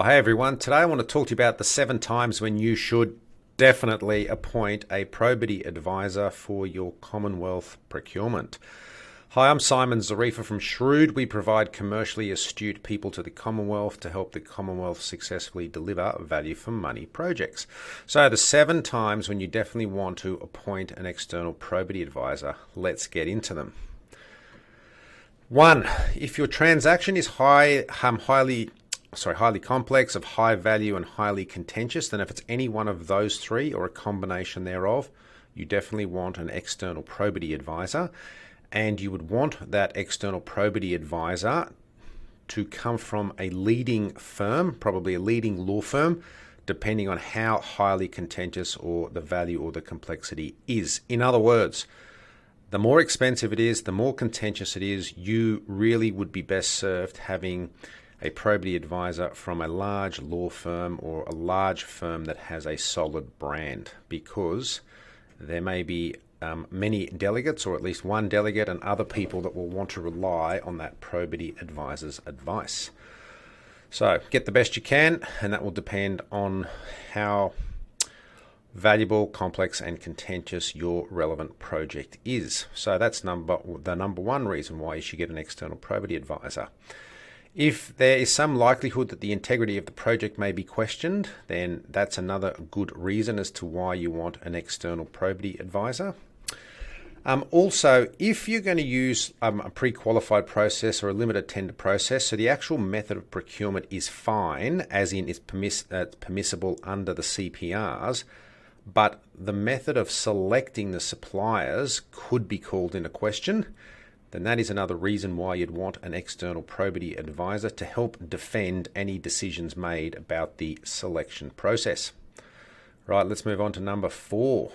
Hi everyone, today I want to talk to you about the 7 times when you should definitely appoint a probity advisor for your Commonwealth procurement. Hi, I'm Simon Zarifa from Shrewd. We provide commercially astute people to the Commonwealth to help the Commonwealth successfully deliver value for money projects. So the 7 times when you definitely want to appoint an external probity advisor. Let's get into them. 1. If your transaction is highly complex, of high value and highly contentious, then if it's any one of those 3 or a combination thereof, you definitely want an external probity advisor. And you would want that external probity advisor to come from a leading firm, probably a leading law firm, depending on how highly contentious or the value or the complexity is. In other words, the more expensive it is, the more contentious it is, you really would be best served having a probity advisor from a large law firm or a large firm that has a solid brand, because there may be many delegates, or at least one delegate, and other people that will want to rely on that probity advisor's advice. So get the best you can, and that will depend on how valuable, complex and contentious your relevant project is. So that's the number one reason why you should get an external probity advisor. If there is some likelihood that the integrity of the project may be questioned, then that's another good reason as to why you want an external probity advisor. Also, if you're going to use a pre-qualified process or a limited tender process, so the actual method of procurement is fine, as in it's permissible under the CPRs, but the method of selecting the suppliers could be called into question, then that is another reason why you'd want an external probity advisor to help defend any decisions made about the selection process. Right, let's move on to number 4.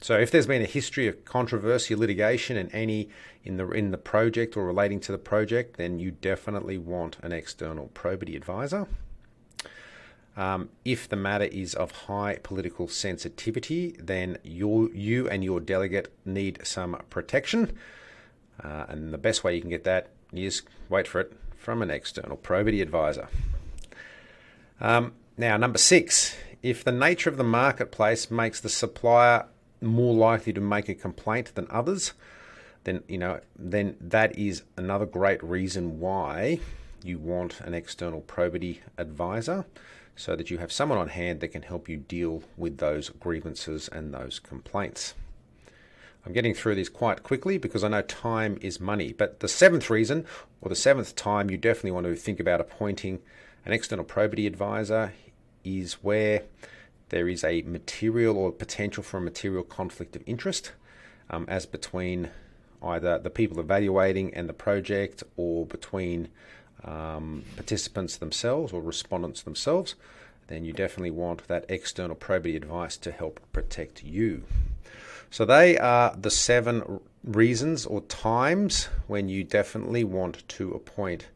So if there's been a history of controversy, litigation, and any in the project or relating to the project, then you definitely want an external probity advisor. If the matter is of high political sensitivity, then you and your delegate need some protection. And the best way you can get that is, wait for it, from an external probity advisor. Now, number 6, if the nature of the marketplace makes the supplier more likely to make a complaint than others, then that is another great reason why you want an external probity advisor, so that you have someone on hand that can help you deal with those grievances and those complaints. I'm getting through these quite quickly because I know time is money. But the 7th reason, or the 7th time you definitely want to think about appointing an external probity advisor, is where there is a material or potential for a material conflict of interest, as between either the people evaluating and the project, or between participants themselves or respondents themselves. Then you definitely want that external probity advice to help protect you. So they are the 7 reasons or times when you definitely want to appoint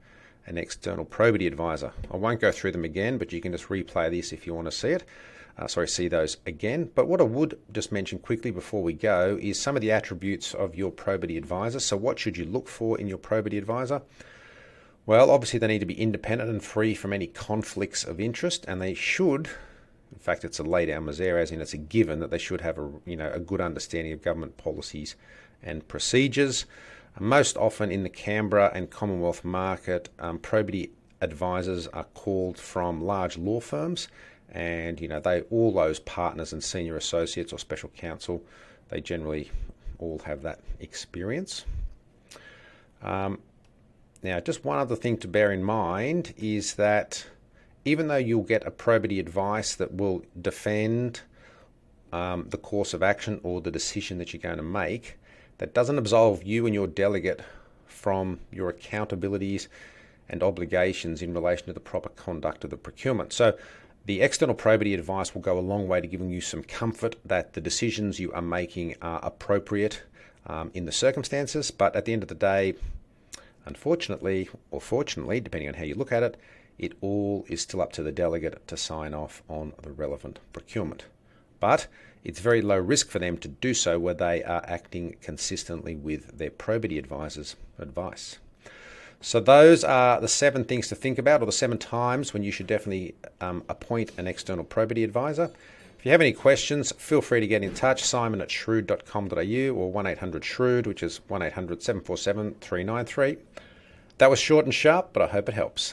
an external probity advisor. I won't go through them again, but you can just replay this if you want to see it. See those again. But what I would just mention quickly before we go is some of the attributes of your probity advisor. So what should you look for in your probity advisor? Well, obviously they need to be independent and free from any conflicts of interest, and they should, in fact, it's a lay down misere, as in it's a given that they should have a good understanding of government policies and procedures. Most often in the Canberra and Commonwealth market, probity advisors are called from large law firms, and all those partners and senior associates or special counsel, they generally all have that experience. Now, just one other thing to bear in mind is that even though you'll get a probity advice that will defend the course of action or the decision that you're going to make, that doesn't absolve you and your delegate from your accountabilities and obligations in relation to the proper conduct of the procurement. So the external probity advice will go a long way to giving you some comfort that the decisions you are making are appropriate in the circumstances. But at the end of the day, unfortunately or fortunately, depending on how you look at it, it all is still up to the delegate to sign off on the relevant procurement. But it's very low risk for them to do so where they are acting consistently with their probity advisor's advice. So those are the 7 things to think about, or the 7 times when you should definitely appoint an external probity advisor. If you have any questions, feel free to get in touch, simon@shrewd.com.au or 1-800-SHREWD, which is 1-800-747-393. That was short and sharp, but I hope it helps.